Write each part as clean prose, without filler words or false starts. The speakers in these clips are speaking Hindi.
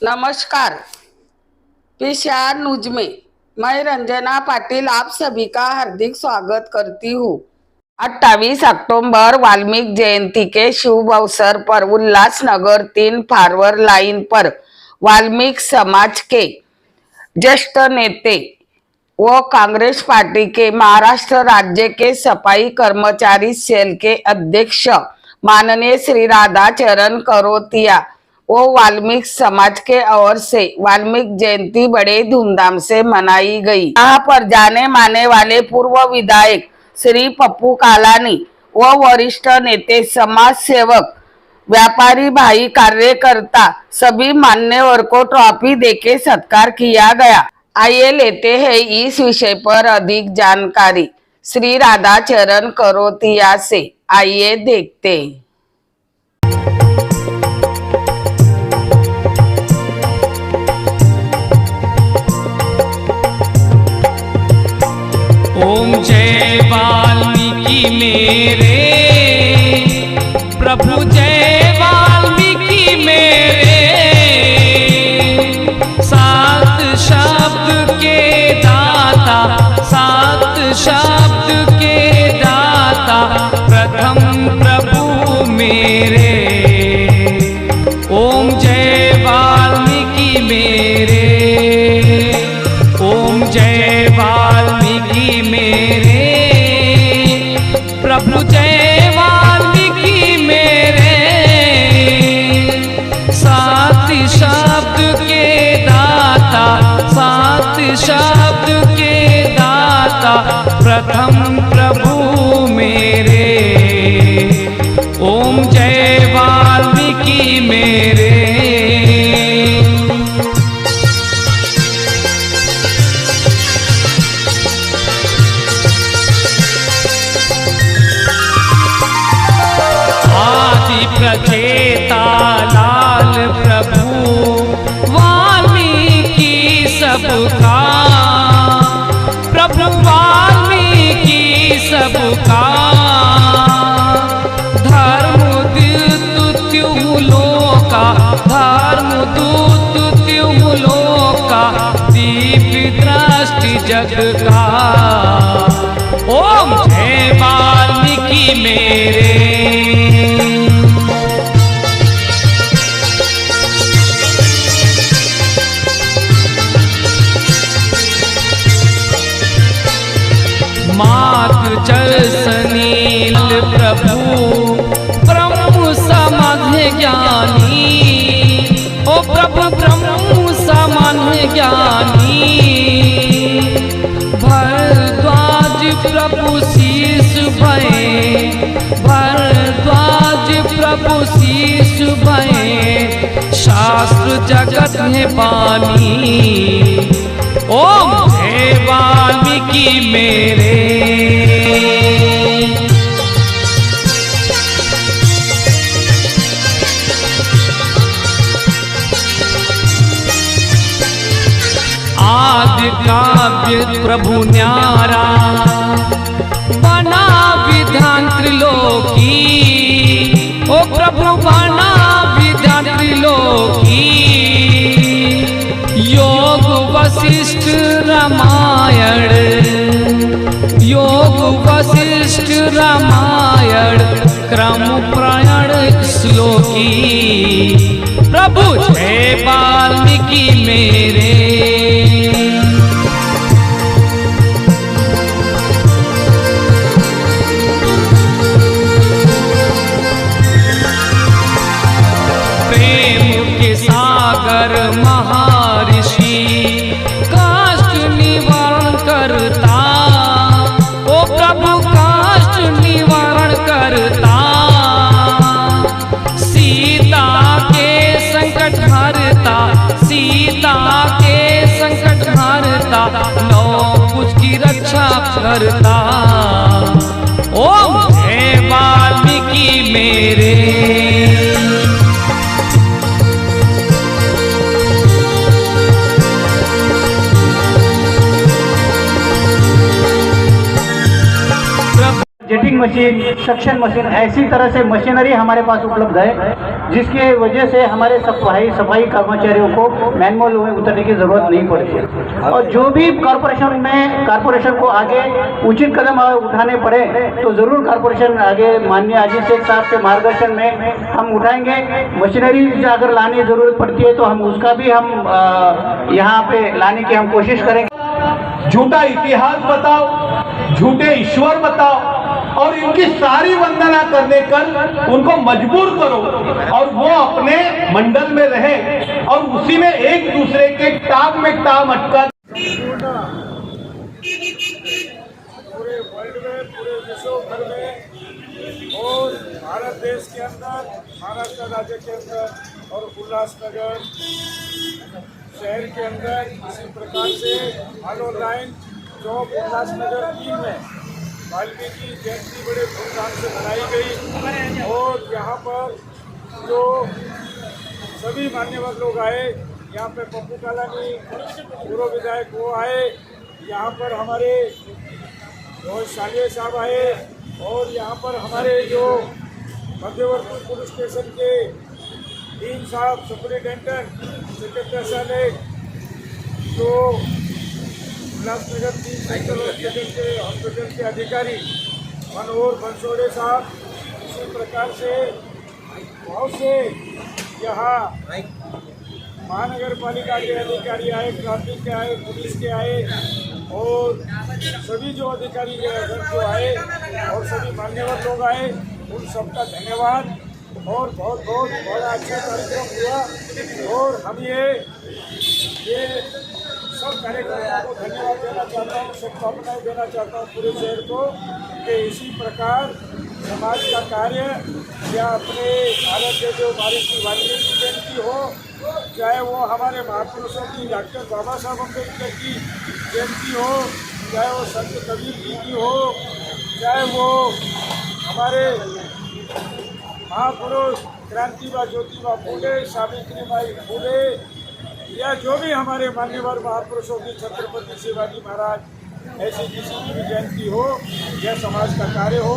नमस्कार। पीसीआर न्यूज में मैं रंजना पाटिल आप सभी का हार्दिक स्वागत करती हूँ। 28 अक्टूबर वाल्मीकि जयंती के शुभ अवसर पर उल्लासनगर 3 फारवर लाइन पर वाल्मीकि समाज के ज्येष्ठ नेते व कांग्रेस पार्टी के महाराष्ट्र राज्य के सफाई कर्मचारी सेल के अध्यक्ष माननीय श्री राधा चरण करोतिया वो वाल्मीकि समाज के ओर से वाल्मीकि जयंती बड़े धूमधाम से मनाई गई। यहाँ पर जाने माने वाले पूर्व विधायक श्री पप्पू कालानी व वरिष्ठ नेते, समाज सेवक, व्यापारी भाई, कार्यकर्ता सभी मान्यवर को ट्रॉफी देके सत्कार किया गया। आइए लेते हैं इस विषय पर अधिक जानकारी श्री राधा चरण करोतिया से। आइए देखते हैं। ओम जय वाल्मीकि मेरे प्रभु, जय वाल्मीकि मेरे। सात शब्द के दाता, सात शब्द के दाता, प्रथम प्रभु मेरे। ओम जय वाल्मीकि मेरे, ओम जय वाल्मीकि मेरे प्रभु, जय वाल्मीकि मेरे। सात शब्द के दाता, सात शब्द के दाता, प्रथम प्रभु मेरे। ओम जय वाल्मीकि मेरे। प्रचेता लाल प्रभु वाल्मीकि सबका, प्रभु वाल्मीकि सबका। धर्म दूत त्युलोका, धर्म दूत त्युलोका, दीप दृष्टि जग का। ओम जय वाल्मीकि मेरे। मातृ चल सनील प्रभु, ब्रह्म समझ ज्ञानी। ओ प्रभु ब्रह्म समझ ज्ञानी। भरद्वाज प्रभु शीश भये, भरद्वाज प्रभु शीश भये, शास्त्र जगत है पानी। ओम जय वाल्मीकि मेरे। आदि काव्य प्रभु न्यारा, बना विधान त्रिलोकी। ओ प्रभु बना विधान त्रिलोकी। योग वशिष्ठ रामायण, योग वशिष्ठ रामायण, क्रम प्रयाण श्लोकी। प्रभु जय वाल्मीकि मेरे। प्रेम के सागर महर्षि, काष्ठ निवारण करता। ओ प्रभु काष्ठ निवारण करता। सीता के संकट हरता, सीता के संकट हरता, नौ कुछ की रक्षा करता। ओम जय वाल्मीकि मेरे। जटिंग मशीन, सक्शन मशीन, ऐसी तरह से मशीनरी हमारे पास उपलब्ध है, जिसकी वजह से हमारे सफाई कर्मचारियों को मैनुअल में उतरने की जरूरत नहीं पड़ती। और जो भी कॉरपोरेशन को आगे उचित कदम उठाने पड़े तो जरूर कॉरपोरेशन आगे माननीय अजीत शेख साहब के मार्गदर्शन में हम उठाएंगे। मशीनरी अगर लाने की जरूरत पड़ती है तो हम उसका भी हम यहाँ पे लाने की हम कोशिश करेंगे। झूठा इतिहास बताओ, झूठे ईश्वर बताओ और इनकी सारी वंदना करने कर उनको मजबूर करो और वो अपने मंडल में रहे और उसी में एक दूसरे के टाप में टाप अटका। पूरे वर्ल्ड में, पूरे विश्व भर में और भारत देश के अंदर, महाराष्ट्र राज्य के अंदर और उल्लासनगर शहर के अंदर इसी प्रकार से ऑनलाइन चौक उल्लासनगर 3 में वाल्मीकि जयंती बड़े धूमधाम से मनाई गई। और यहाँ पर जो सभी मान्यवर लोग आए, यहाँ पे पप्पू कालानी पूर्व विधायक वो आए, यहाँ पर हमारे रोहित शालिया साहब आए और यहाँ पर हमारे जो मध्यवर्ती पुलिस स्टेशन के डीन साहब, सुपरिटेंडेंट, सेक्रेटरी साहब, जो उल्लासनगर 3 सेक्टर हॉस्पिटल के अधिकारी मनोहर बंसोड़े साहब, इसी प्रकार से बहुत से यहाँ महानगर पालिका के अधिकारी आए, ट्रैफिक के आए, पुलिस के आए और सभी जो अधिकारी जो आए और सभी मान्यवर लोग आए, उन सबका धन्यवाद। और बहुत बड़ा अच्छा कार्यक्रम हुआ और हम ये सब कार्यक्रमों को धन्यवाद देना चाहता हूँ, शुभकामनाएं देना चाहता हूँ पूरे शहर को कि इसी प्रकार समाज का कार्य या अपने भारत के जो वाल्मीकि जयंती हो, चाहे वो हमारे महापुरुषों की डॉक्टर बाबा साहब अम्बेडकर की जयंती हो, चाहे वो संत कबीर जी की हो, चाहे वो हमारे महापुरुष क्रांतिबा ज्योतिबा फूले, सावित्रीबाई फूले या जो भी हमारे मान्यवर महापुरुषों की, छत्रपति शिवाजी महाराज, ऐसी किसी की भी जयंती हो, यह समाज का कार्य हो।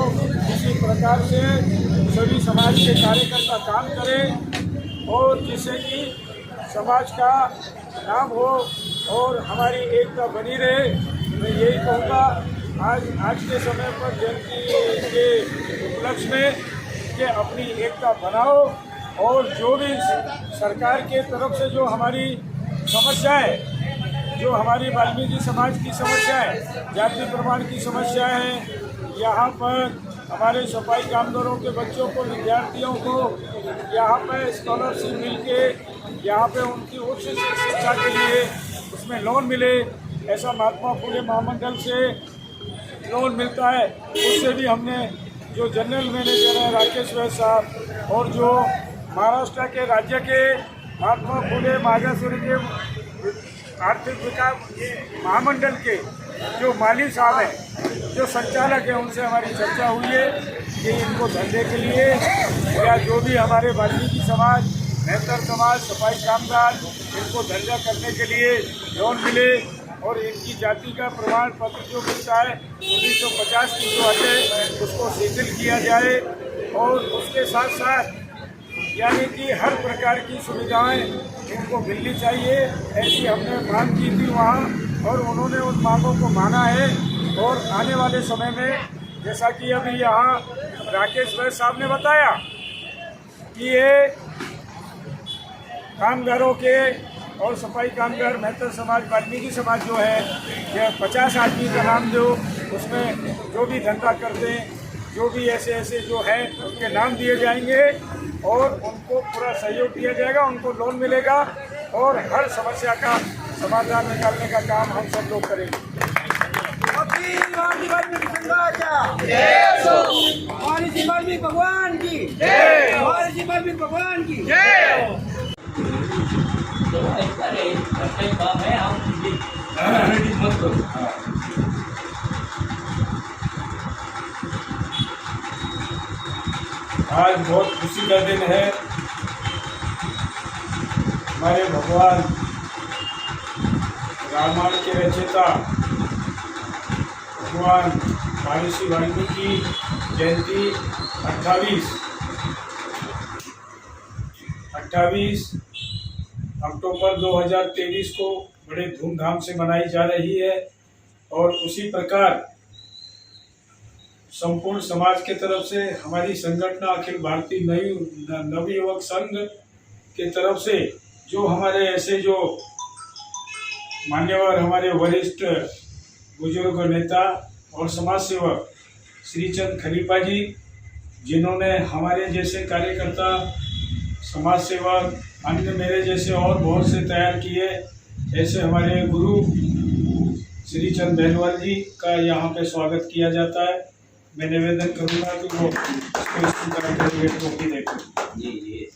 इसी प्रकार से सभी समाज के कार्यकर्ता काम करें और जिससे कि समाज का नाम हो और हमारी एकता बनी रहे। मैं यही कहूँगा आज के समय पर जयंती के उपलक्ष्य में कि अपनी एकता बनाओ और जो भी सरकार के तरफ से जो हमारी समस्या है, जो हमारी वाल्मीकि समाज की समस्या है, जाति प्रमाण की समस्या है, यहाँ पर हमारे सफाई कामगारों के बच्चों को, विद्यार्थियों को यहाँ पर स्कॉलरशिप मिल के यहाँ पे उनकी उच्च शिक्षा के लिए उसमें लोन मिले, ऐसा महात्मा फूले महामंडल से लोन मिलता है। उससे भी हमने जो जनरल मैनेजर है राकेश वैद्य साहब और जो महाराष्ट्र के राज्य के महात्मा फूले महाराष्ट्र के आर्थिक विकास महामंडल के जो माली साहब हैं, जो संचालक हैं, उनसे हमारी चर्चा हुई है कि इनको धंधे के लिए या जो भी हमारे वाल्मीकि समाज, मेहतर समाज, सफाई कामगार, इनको धंधा करने के लिए लोन मिले और इनकी जाति का प्रमाण पत्र जो मिलता है 1950 की जो है उसको शिथिल किया जाए और उसके साथ साथ यानी कि हर प्रकार की सुविधाएं इनको मिलनी चाहिए, ऐसी हमने मांग की थी वहाँ और उन्होंने उन मांगों को माना है। और आने वाले समय में जैसा कि अभी यहाँ राकेश वैद्य साहब ने बताया कि ये कामगारों के और सफाई कामगार, मेहतर समाज, वाल्मीकि समाज जो है यह 50 आदमी का नाम दो, उसमें जो भी धंधा करते हैं, जो भी ऐसे जो है उनके नाम दिए जाएंगे और उनको पूरा सहयोग दिया जाएगा, उनको लोन मिलेगा और हर समस्या का समाधान निकालने का काम हम सब लोग करेंगे। भगवान की जय, भगवान की जय। आज बहुत खुशी का दिन है। हमारे भगवान रामायण के रचयिता भगवान महर्षि वाल्मीकि जयंती 28 अक्टूबर 2023 को बड़े धूमधाम से मनाई जा रही है। और उसी प्रकार संपूर्ण समाज के तरफ से हमारी संगठन अखिल भारतीय नवयुवक संघ के तरफ से जो हमारे ऐसे जो मान्यवर हमारे वरिष्ठ बुजुर्ग नेता और समाज सेवक श्रीचंद खलीफा जी, जिन्होंने हमारे जैसे कार्यकर्ता, समाज सेवक, अन्य मेरे जैसे और बहुत से तैयार किए, ऐसे हमारे गुरु श्रीचंद बेलवाल जी का यहाँ पे स्वागत किया जाता है। मैं निवेदन करूँगा कि वो इसको इसी तरह करेंगे टोपी देखो जी।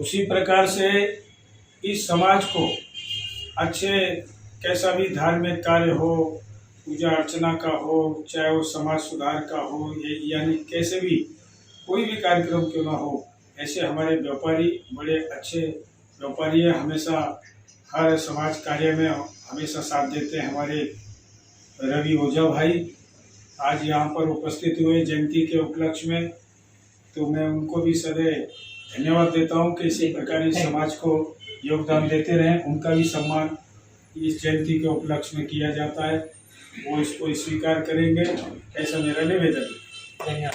उसी प्रकार से इस समाज को अच्छे कैसा भी धार्मिक कार्य हो, पूजा अर्चना का हो, चाहे वो समाज सुधार का हो, यानी कैसे भी कोई भी कार्यक्रम क्यों ना हो, ऐसे हमारे व्यापारी बड़े अच्छे व्यापारी हैं, हमेशा हर समाज कार्य में हमेशा साथ देते हैं। हमारे रवि ओझा भाई आज यहाँ पर उपस्थित हुए जयंती के उपलक्ष्य में, तो मैं उनको भी सदैव धन्यवाद देता हूँ कि इसी प्रकार इस समाज को योगदान देते रहें। उनका भी सम्मान इस जयंती के उपलक्ष्य में किया जाता है, वो इसको स्वीकार करेंगे, ऐसा मेरा निवेदन है।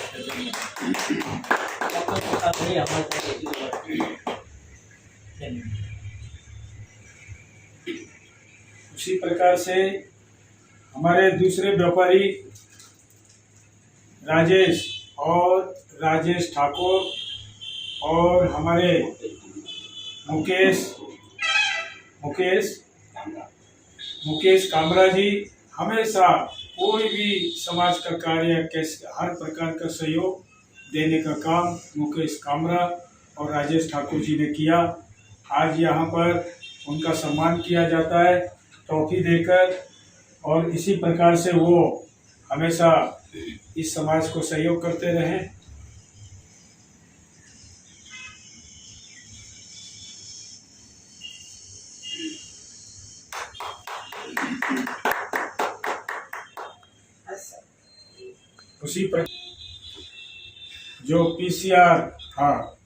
उसी प्रकार से हमारे दूसरे व्यापारी राजेश ठाकुर और हमारे मुकेश कामरा जी हमेशा कोई भी समाज का कार्य कैसे हर प्रकार का सहयोग देने का काम मुकेश कामरा और राजेश ठाकुर जी ने किया। आज यहाँ पर उनका सम्मान किया जाता है ट्रॉफी देकर, और इसी प्रकार से वो हमेशा इस समाज को सहयोग करते रहें। उसी पर जो पीसीआर था,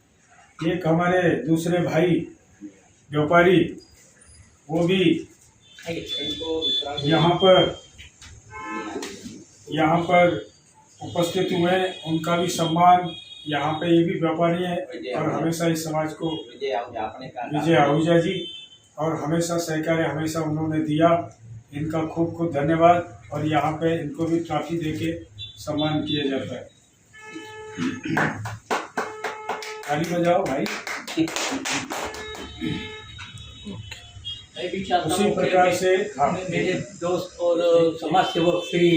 एक हमारे दूसरे भाई व्यापारी वो भी यहाँ पर उपस्थित हुए, उनका भी सम्मान यहाँ पे, ये भी व्यापारी है और हमेशा इस समाज को विजय आहूजा जी, और हमेशा सहकार्य हमेशा उन्होंने दिया, इनका खूब खूब धन्यवाद। और यहाँ पे इनको भी ट्रॉफी देके सम्मान किया जाता है। ताली बजाओ भाई। उसी प्रकार से मेरे दोस्त और समाज सेवक श्री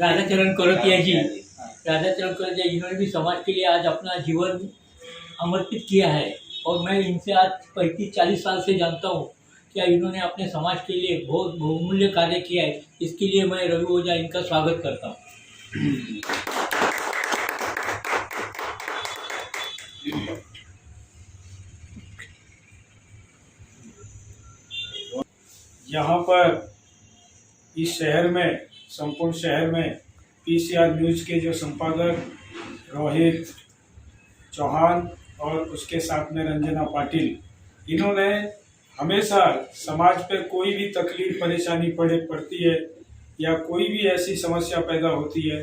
राधाचरण करोतिया जी, इन्होंने भी समाज के लिए आज अपना जीवन समर्पित किया है, और मैं इनसे आज 35-40 साल से जानता हूँ क्या इन्होंने अपने समाज के लिए बहुत बहुमूल्य कार्य किया है। इसके लिए मैं रवि ओझा इनका स्वागत करता हूँ। यहाँ पर इस शहर में, संपूर्ण शहर में पीसीआर न्यूज़ के जो संपादक रोहित चौहान और उसके साथ में रंजना पाटिल, इन्होंने हमेशा समाज पे कोई भी तकलीफ परेशानी पड़ती है या कोई भी ऐसी समस्या पैदा होती है,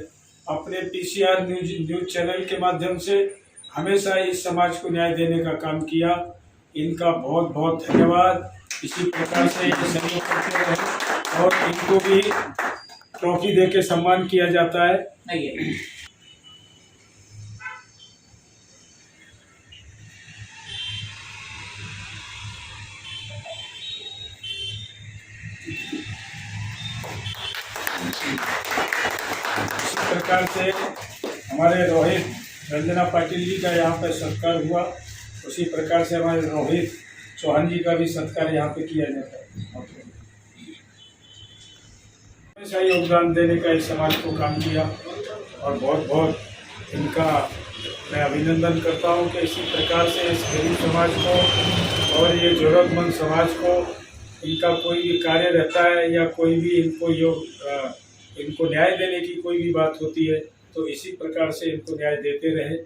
अपने पीसीआर न्यूज़ चैनल के माध्यम से हमेशा इस समाज को न्याय देने का काम किया। इनका बहुत बहुत धन्यवाद। इसी प्रकार से ये सहयोग करते रहे और इनको भी ट्रॉफी देके सम्मान किया जाता है। इसी प्रकार से हमारे रोहित रंजना पाटिल जी का यहाँ पे सत्कार हुआ, उसी प्रकार से हमारे रोहित चौहान जी का भी सत्कार यहाँ पे किया जाता है। हमेशा योगदान देने का इस समाज को काम किया और बहुत बहुत इनका मैं अभिनंदन करता हूँ कि इसी प्रकार से इस गरीब समाज को और ये ज़रूरतमंद समाज को इनका कोई भी कार्य रहता है या कोई भी इनको न्याय देने की कोई भी बात होती है तो इसी प्रकार से इनको न्याय देते रहे।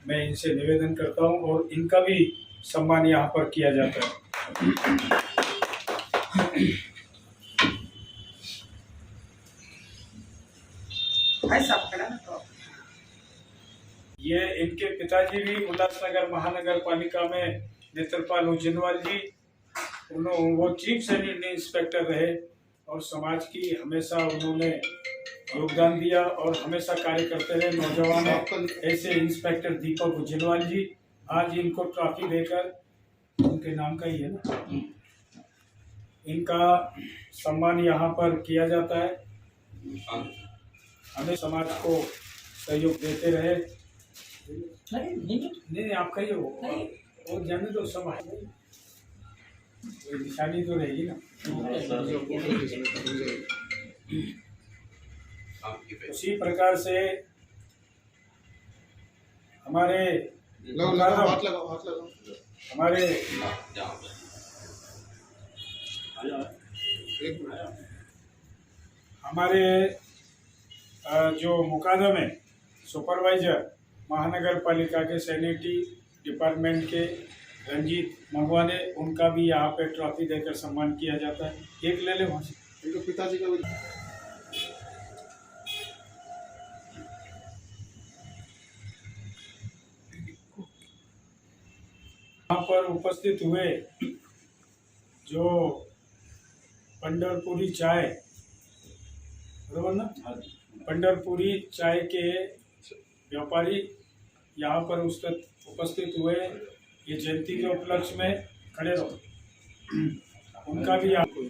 मैं इनसे निवेदन करता हूँ और इनका भी सम्मान यहाँ पर किया जाता है। ये इनके पिताजी भी उल्लासनगर महानगर पालिका में नेत्रपाल उज्जैनवाल जी वो चीफ सैनिटरी इंस्पेक्टर रहे और समाज की हमेशा उन्होंने योगदान दिया और हमेशा कार्य करते रहे। नौजवान ऐसे इंस्पेक्टर दीपक उज्जैनवाल जी आज इनको ट्रॉफी देकर उनके नाम का ही है ना, इनका सम्मान यहाँ पर किया जाता है। हमें समाज को सहयोग देते रहे। नहीं आपका ही हो और जाने दो सब निशानी तो रहेगी ना। उसी प्रकार से हमारे जो मुकादमे में सुपरवाइजर महानगर पालिका के सैनिटरी डिपार्टमेंट के रंजीत मंगवाने, उनका भी यहाँ पे ट्रॉफी देकर सम्मान किया जाता है। एक ले ले वहाँ से, इनके पिताजी का भी। यहाँ पर उपस्थित हुए जो पंढरपुरी चाय, बरोबर ना, पंढरपुरी चाय के व्यापारी यहाँ पर उपस्थित हुए, ये जयंती के उपलक्ष्य में खड़े रहो, उनका भी आपको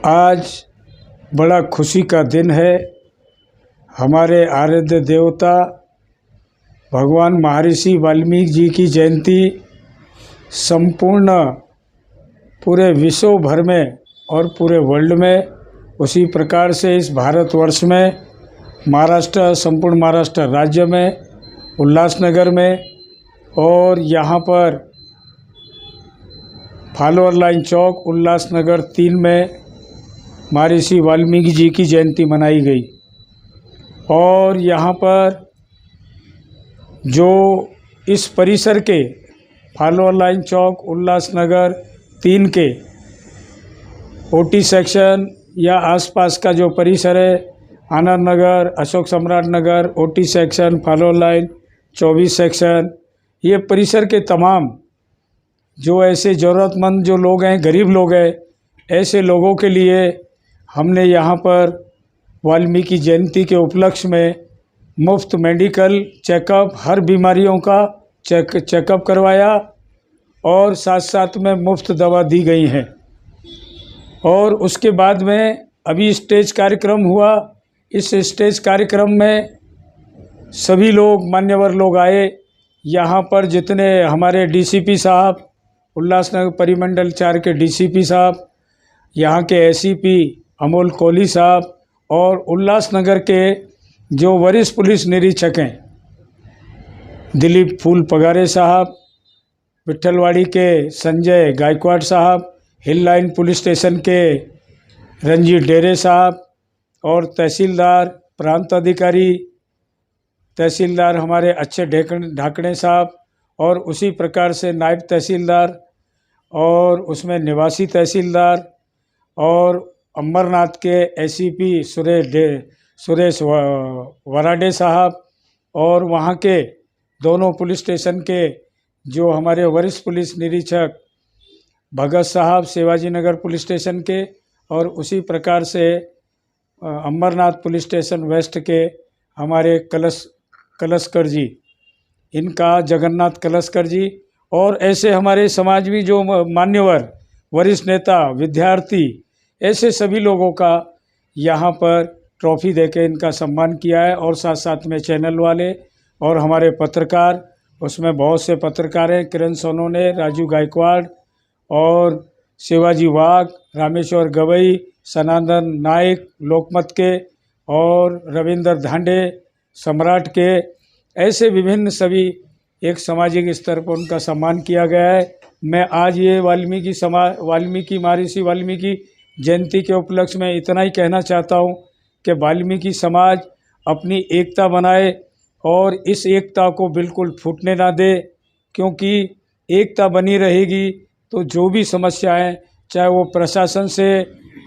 आज बड़ा खुशी का दिन है। हमारे आराध्य देवता भगवान महर्षि वाल्मीकि जी की जयंती संपूर्ण पूरे विश्व भर में और पूरे वर्ल्ड में, उसी प्रकार से इस भारतवर्ष में महाराष्ट्र, संपूर्ण महाराष्ट्र राज्य में, उल्लासनगर में और यहाँ पर फालोर लाइन चौक उल्लासनगर 3 में महर्षि वाल्मीकि जी की जयंती मनाई गई। और यहाँ पर जो इस परिसर के फालोर लाइन चौक उल्लासनगर 3 के ओटी सेक्शन या आसपास का जो परिसर है, आनंद नगर, अशोक सम्राट नगर, OT section, Falor line 24 section, ये परिसर के तमाम जो ऐसे ज़रूरतमंद जो लोग हैं, गरीब लोग हैं, ऐसे लोगों के लिए हमने यहाँ पर वाल्मीकि जयंती के उपलक्ष्य में मुफ्त मेडिकल चेकअप, हर बीमारियों का चेकअप करवाया और साथ साथ में मुफ्त दवा दी गई हैं। और उसके बाद में अभी स्टेज कार्यक्रम हुआ। इस स्टेज कार्यक्रम में सभी लोग, मान्यवर लोग आए। यहाँ पर जितने हमारे डीसीपी साहब, उल्लासनगर परिमंडल 4 के डीसीपी साहब, यहाँ के एसीपी अमोल कोहली साहब और उल्लासनगर के जो वरिष्ठ पुलिस निरीक्षक हैं, दिलीप फूल पगारे साहब, विठलवाड़ी के संजय गायकवाड़ साहब, हिल लाइन पुलिस स्टेशन के रंजीत डेरे साहब और तहसीलदार, प्रांत अधिकारी तहसीलदार हमारे अच्छे ढाकणे साहब और उसी प्रकार से नायब तहसीलदार और उसमें निवासी तहसीलदार और अमरनाथ के एसीपी सुरेश वराडे साहब और वहाँ के दोनों पुलिस स्टेशन के जो हमारे वरिष्ठ पुलिस निरीक्षक भगत साहब शिवाजी नगर पुलिस स्टेशन के, और उसी प्रकार से अमरनाथ पुलिस स्टेशन वेस्ट के हमारे कलशकर जी, इनका जगन्नाथ कलशकर जी, और ऐसे हमारे समाज में जो मान्यवर वरिष्ठ नेता, विद्यार्थी, ऐसे सभी लोगों का यहाँ पर ट्रॉफी देके इनका सम्मान किया है। और साथ साथ में चैनल वाले और हमारे पत्रकार, उसमें बहुत से पत्रकार हैं, किरण सोनोने, राजू गायकवाड़ और शिवाजी वाघ, रामेश्वर गवई, सनातन नायक लोकमत के और रविंद्र धांडे सम्राट के, ऐसे विभिन्न सभी एक सामाजिक स्तर पर उनका सम्मान किया गया है। मैं आज ये वाल्मीकि महर्षि वाल्मीकि जयंती के उपलक्ष्य में इतना ही कहना चाहता हूँ कि वाल्मीकि समाज अपनी एकता बनाए और इस एकता को बिल्कुल फूटने ना दे, क्योंकि एकता बनी रहेगी तो जो भी समस्याएं, चाहे वो प्रशासन से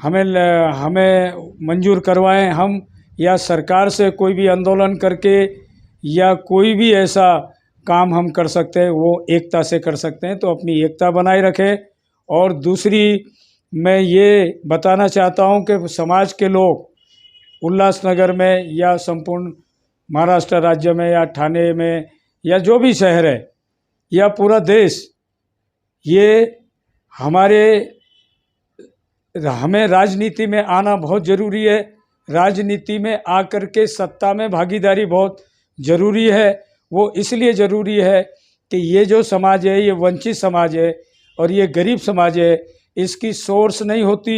हमें मंजूर करवाएं हम, या सरकार से कोई भी आंदोलन करके, या कोई भी ऐसा काम हम कर सकते हैं वो एकता से कर सकते हैं। तो अपनी एकता बनाए रखें। और दूसरी मैं ये बताना चाहता हूँ कि समाज के लोग उल्लासनगर में या संपूर्ण महाराष्ट्र राज्य में या ठाणे में या जो भी शहर है या पूरा देश, ये हमें राजनीति में आना बहुत ज़रूरी है। राजनीति में आकर के सत्ता में भागीदारी बहुत ज़रूरी है। वो इसलिए ज़रूरी है कि ये जो समाज है, ये वंचित समाज है और ये गरीब समाज है, इसकी सोर्स नहीं होती,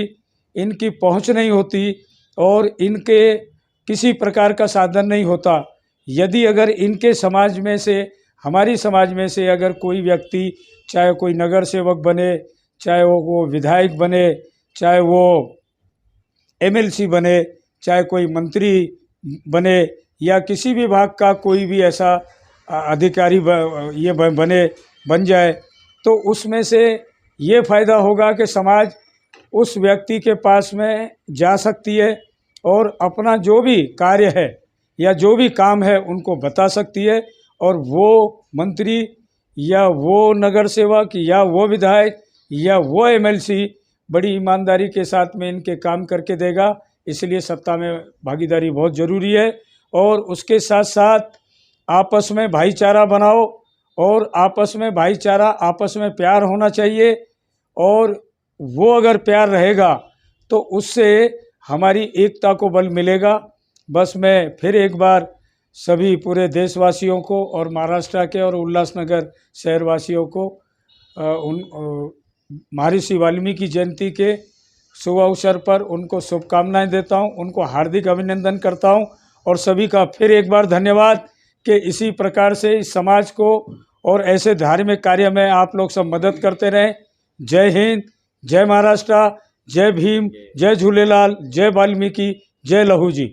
इनकी पहुंच नहीं होती और इनके किसी प्रकार का साधन नहीं होता। यदि अगर इनके समाज में से, हमारी समाज में से अगर कोई व्यक्ति, चाहे कोई नगर सेवक बने, चाहे वो विधायक बने, चाहे वो एमएलसी बने, चाहे कोई मंत्री बने, या किसी विभाग का कोई भी ऐसा अधिकारी बन जाए, तो उसमें से ये फ़ायदा होगा कि समाज उस व्यक्ति के पास में जा सकती है और अपना जो भी कार्य है या जो भी काम है उनको बता सकती है, और वो मंत्री या वो नगर सेवक या वो विधायक या वो एमएलसी बड़ी ईमानदारी के साथ में इनके काम करके देगा। इसलिए सत्ता में भागीदारी बहुत ज़रूरी है। और उसके साथ साथ आपस में भाईचारा बनाओ, और आपस में भाईचारा, आपस में प्यार होना चाहिए, और वो अगर प्यार रहेगा तो उससे हमारी एकता को बल मिलेगा। बस मैं फिर एक बार सभी पूरे देशवासियों को और महाराष्ट्र के और उल्लासनगर शहरवासियों को महर्षि वाल्मीकि जयंती के शुभ अवसर पर उनको शुभकामनाएं देता हूं, उनको हार्दिक अभिनंदन करता हूं, और सभी का फिर एक बार धन्यवाद कि इसी प्रकार से इस समाज को और ऐसे धार्मिक कार्य में आप लोग सब मदद करते रहें। जय हिंद, जय महाराष्ट्र, जय भीम, जय झूलेलाल, जय वाल्मीकि, जय लहू जी।